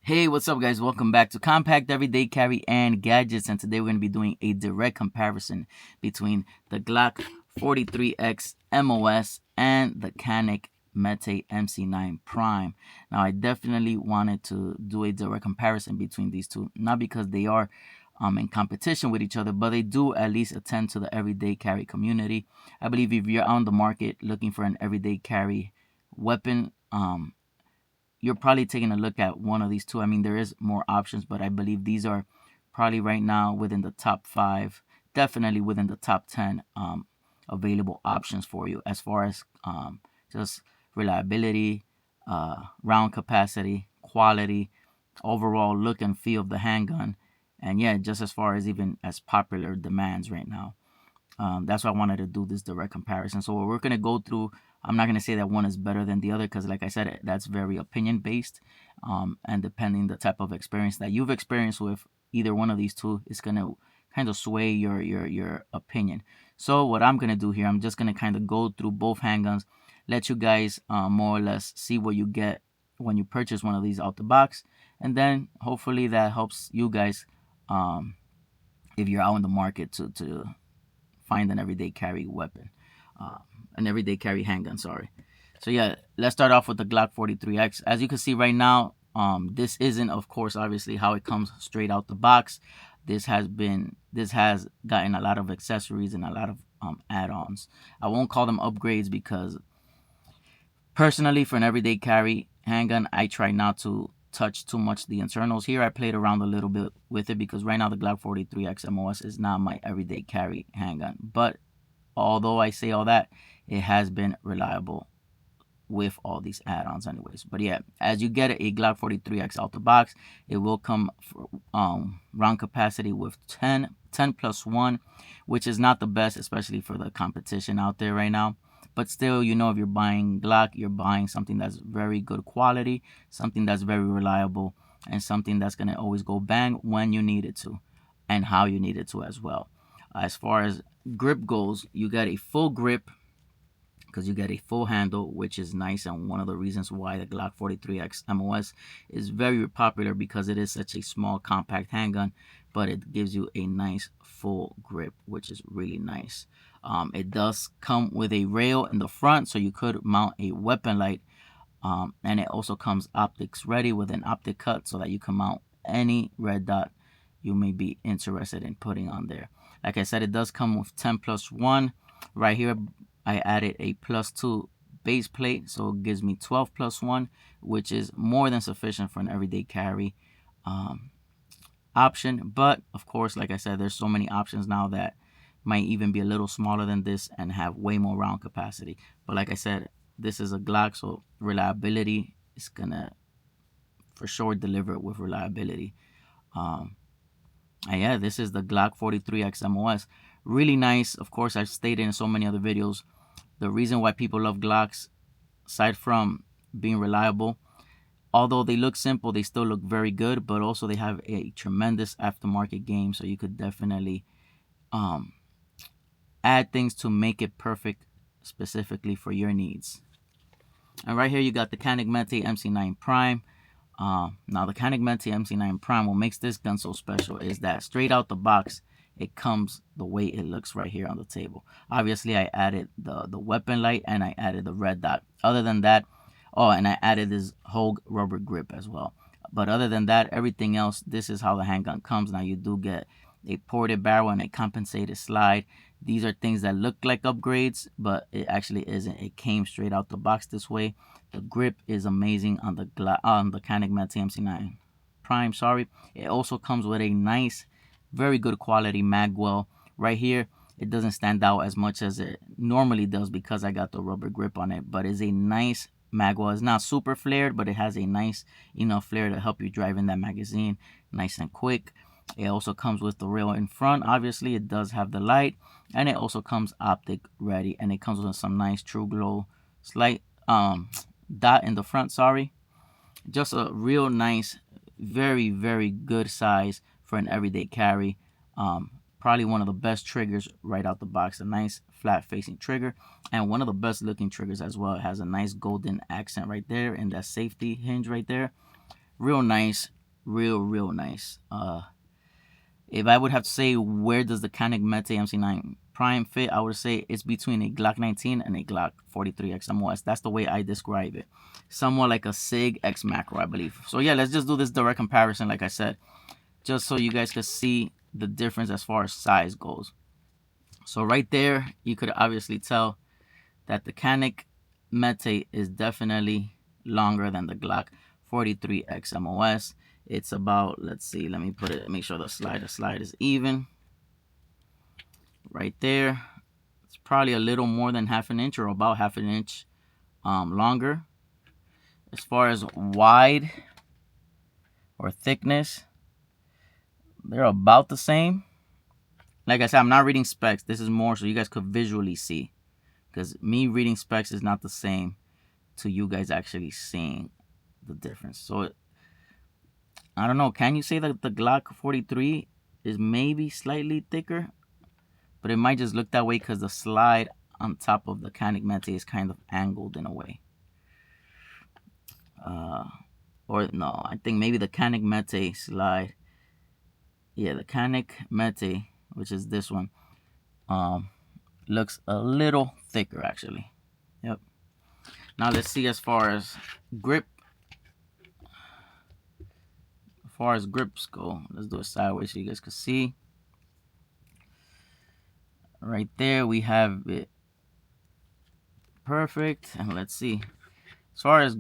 Hey, what's up, guys? Welcome back to Compact Everyday Carry and Gadgets, and today we're going to be doing a direct comparison between the Glock 43X MOS and the Canik Mete MC9 Prime. Now, I definitely wanted to do a direct comparison between these two, not because they are in competition with each other, but they do at least attend to the everyday carry community. I believe if you're on the market looking for an everyday carry weapon, you're probably taking a look at one of these two. I mean, there is more options, but I believe these are probably right now within the top 5, definitely within the top 10 available options for you as far as just reliability, round capacity, quality, overall look and feel of the handgun, and yeah, just as far as even as popular demands right now. That's why I wanted to do this direct comparison. So what we're going to go through, I'm not going to say that one is better than the other because, like I said, that's very opinion based. And depending the type of experience that you've experienced with either one of these two, is going to kind of sway your opinion. So what I'm going to do here, I'm just going to kind of go through both handguns, let you guys more or less see what you get when you purchase one of these out the box. And then hopefully that helps you guys if you're out in the market to find an everyday carry weapon, an everyday carry handgun. Sorry. So yeah, let's start off with the Glock 43X. As you can see right now, this isn't, of course, obviously how it comes straight out the box. This has gotten a lot of accessories and a lot of add-ons. I won't call them upgrades because personally, for an everyday carry handgun, I try not to touch too much the internals. Here I played around a little bit with it because right now the Glock 43X MOS is not my everyday carry handgun. But although I say all that, it has been reliable with all these add-ons anyways. But yeah, as you get a Glock 43X out the box, it will come for, round capacity with 10 plus 1, which is not the best, especially for the competition out there right now. But still, if you're buying Glock, you're buying something that's very good quality, something that's very reliable, and something that's going to always go bang when you need it to and how you need it to as well. As far as grip goes, you get a full grip because you get a full handle, which is nice, and one of the reasons why the Glock 43X MOS is very popular because it is such a small compact handgun, but it gives you a nice full grip, which is really nice. It does come with a rail in the front, so you could mount a weapon light, and it also comes optics ready with an optic cut so that you can mount any red dot you may be interested in putting on there. Like I said, it does come with 10 plus 1. Right here, I added a plus 2 base plate, so it gives me 12 plus 1, which is more than sufficient for an everyday carry option. But of course, like I said, there's so many options now that might even be a little smaller than this and have way more round capacity. But like I said, this is a Glock, so reliability is gonna for sure deliver it with reliability. And yeah, this is the Glock 43X MOS. Really nice. Of course, I've stated in so many other videos, the reason why people love Glocks, aside from being reliable, although they look simple, they still look very good, but also they have a tremendous aftermarket game, so you could definitely add things to make it perfect specifically for your needs. And right here you got the Canik Mete MC9 Prime. Now the Canik Mete MC9 Prime, what makes this gun so special is that straight out the box, it comes the way it looks right here on the table. Obviously, I added the weapon light and I added the red dot. Other than that, and I added this whole rubber grip as well. But other than that, everything else, this is how the handgun comes. Now you do get a ported barrel and a compensated slide. These are things that look like upgrades, but it actually isn't. It came straight out the box this way. The grip is amazing on the Canik Mete MC9 Prime. Sorry, it also comes with a nice, very good quality magwell right here. It doesn't stand out as much as it normally does because I got the rubber grip on it, but it's a nice magwell. It's not super flared, but it has a nice enough flare to help you drive in that magazine nice and quick. It also comes with the rail in front. Obviously, it does have the light, and it also comes optic ready, and it comes with some nice true glow slight dot in the front. Sorry, just a real nice, very, very good size for an everyday carry. Probably one of the best triggers right out the box. A nice flat facing trigger, and one of the best looking triggers as well. It has a nice golden accent right there and that safety hinge right there. Real nice, real nice. If I would have to say where does the Canik Mete MC9 Prime fit, I would say it's between a Glock 19 and a Glock 43X MOS. That's the way I describe it. Somewhat like a SIG X Macro, I believe. So yeah, let's just do this direct comparison, like I said, just so you guys could see the difference as far as size goes. So right there, you could obviously tell that the Canik Mete is definitely longer than the Glock 43X MOS. It's about, let's see, let me put it, make sure the slide is even. Right there. It's probably a little more than half an inch or about half an inch longer. As far as wide or thickness, they're about the same. Like I said, I'm not reading specs. This is more so you guys could visually see. Because me reading specs is not the same to you guys actually seeing the difference. So I don't know. Can you say that the Glock 43 is maybe slightly thicker? But it might just look that way because the slide on top of the Canik Mete is kind of angled in a way. Or no, I think maybe the Canik Mete slide. Yeah, the Canik Mete, which is this one, looks a little thicker actually. Yep. Now let's see as far as grip. As far as grips go, let's do it sideways so you guys can see. Right there we have it perfect. And let's see. As far as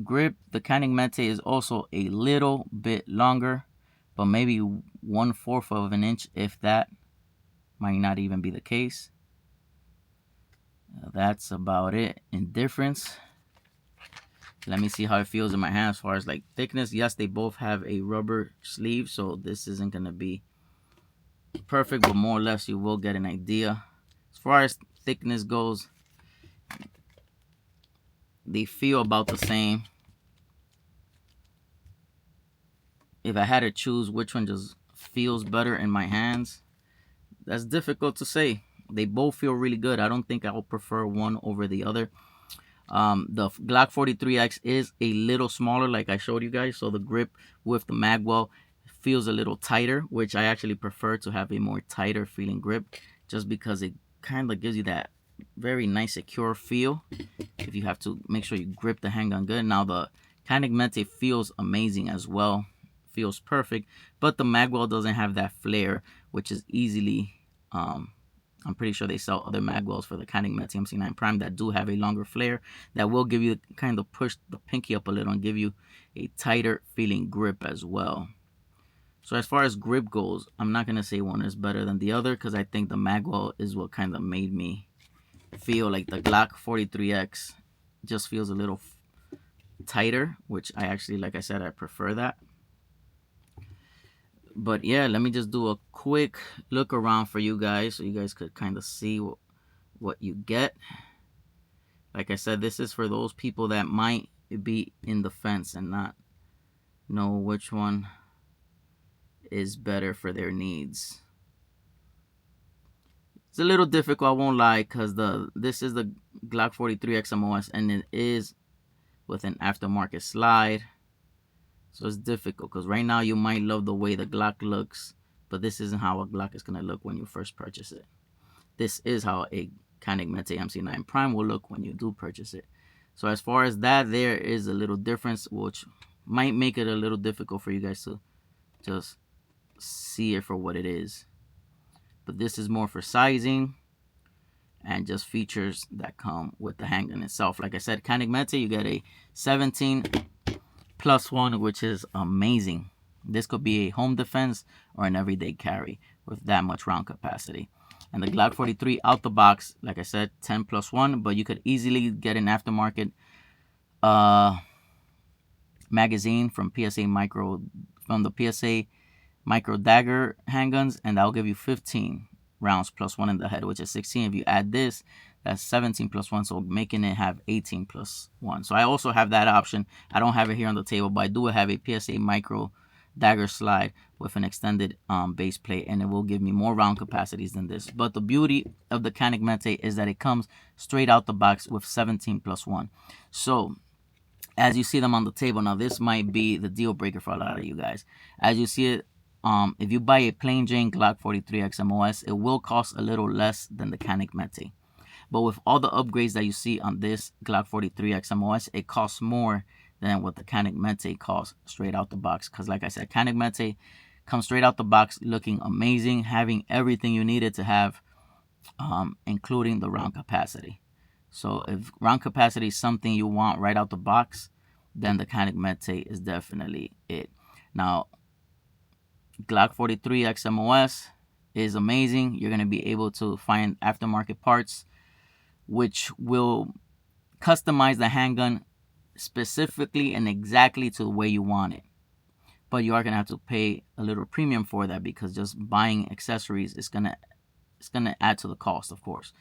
grip, the Canik Mete is also a little bit longer, but maybe 1/4 of an inch, if that. Might not even be the case. That's about it in difference. Let me see how it feels in my hand as far as like thickness. Yes, they both have a rubber sleeve, so this isn't gonna be perfect, but more or less you will get an idea. As far as thickness goes, they feel about the same. If I had to choose which one just feels better in my hands, that's difficult to say. They both feel really good. I don't think I will prefer one over the other. The Glock 43X is a little smaller, like I showed you guys, so the grip with the magwell feels a little tighter, which I actually prefer to have a more tighter feeling grip, just because it kind of gives you that very nice secure feel if you have to make sure you grip the handgun good. Now the Canik Mete feels amazing as well, feels perfect, but the magwell doesn't have that flare, which is easily I'm pretty sure they sell other magwells for the Canik Mete MC9 Prime that do have a longer flare that will give you kind of push the pinky up a little and give you a tighter feeling grip as well. So as far as grip goes, I'm not going to say one is better than the other because I think the magwell is what kind of made me feel like the Glock 43X just feels a little tighter, which I actually, like I said, I prefer that. But yeah, let me just do a quick look around for you guys so you guys could kind of see what you get. Like I said, this is for those people that might be in the fence and not know which one is better for their needs. It's a little difficult, I won't lie, because this is the Glock 43X MOS and it is with an aftermarket slide. So it's difficult because right now you might love the way the Glock looks, but this isn't how a Glock is going to look when you first purchase it. This is how a Canik Mete MC9 Prime will look when you do purchase it. So as far as that, there is a little difference, which might make it a little difficult for you guys to just see it for what it is. But this is more for sizing and just features that come with the handgun itself. Like I said, Canik Mete, you get a 17+1, which is amazing. This could be a home defense or an everyday carry with that much round capacity. And the Glock 43 out the box, like I said, 10+1, but you could easily get an aftermarket magazine from the PSA Micro Dagger handguns, and that'll give you 15 rounds plus 1 in the head, which is 16. If you add this, that's 17+1, so making it have 18+1. So I also have that option. I don't have it here on the table, but I do have a PSA Micro Dagger slide with an extended base plate, and it will give me more round capacities than this. But the beauty of the Canik Mete is that it comes straight out the box with 17+1. So as you see them on the table. Now this might be the deal breaker for a lot of you guys. As you see it, if you buy a plain Jane Glock 43X MOS, it will cost a little less than the Canik Mete. But with all the upgrades that you see on this Glock 43X MOS, it costs more than what the Canik Mete costs straight out the box. Because like I said, Canik Mete comes straight out the box looking amazing, having everything you needed to have, including the round capacity. So if round capacity is something you want right out the box, then the Canik Mete is definitely it. Now, Glock 43X MOS is amazing. You're going to be able to find aftermarket parts which will customize the handgun specifically and exactly to the way you want it. But you are going to have to pay a little premium for that, because just buying accessories is going to add to the cost, of course.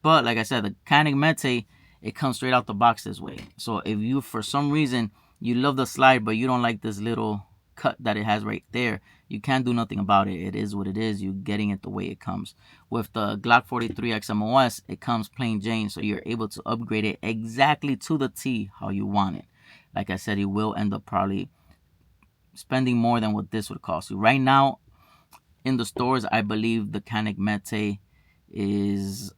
But like I said, the Canik Mete, it comes straight out the box this way. So if you, for some reason, you love the slide, but you don't like this little cut that it has right there, you can't do nothing about it. It is what it is. You're getting it the way it comes. With the Glock 43X MOS, it comes plain Jane, so you're able to upgrade it exactly to the T how you want it. Like I said, you will end up probably spending more than what this would cost you. Right now, in the stores, I believe the Canik Mete is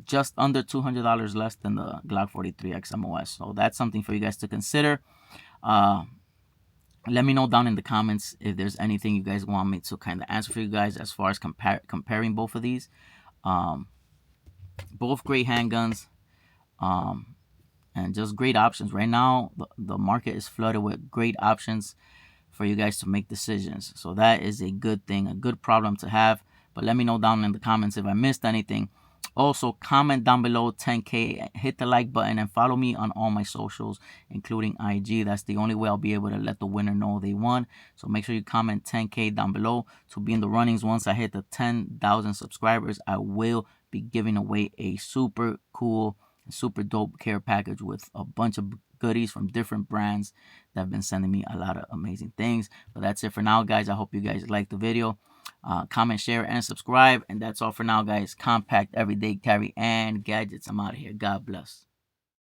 just under $200 less than the Glock 43X MOS. So that's something for you guys to consider. Let me know down in the comments if there's anything you guys want me to kind of answer for you guys as far as comparing both of these. Both great handguns, and just great options. Right now, the market is flooded with great options for you guys to make decisions. So that is a good thing, a good problem to have. But let me know down in the comments if I missed anything. Also, comment down below 10K, hit the like button, and follow me on all my socials, including IG. That's the only way I'll be able to let the winner know they won. So make sure you comment 10K down below to be in the runnings. Once I hit the 10,000 subscribers, I will be giving away a super cool, super dope care package with a bunch of goodies from different brands that have been sending me a lot of amazing things. But that's it for now, guys. I hope you guys liked the video. Comment, share, and subscribe. And that's all for now, guys. Compact, everyday carry, and gadgets. I'm out of here. God bless.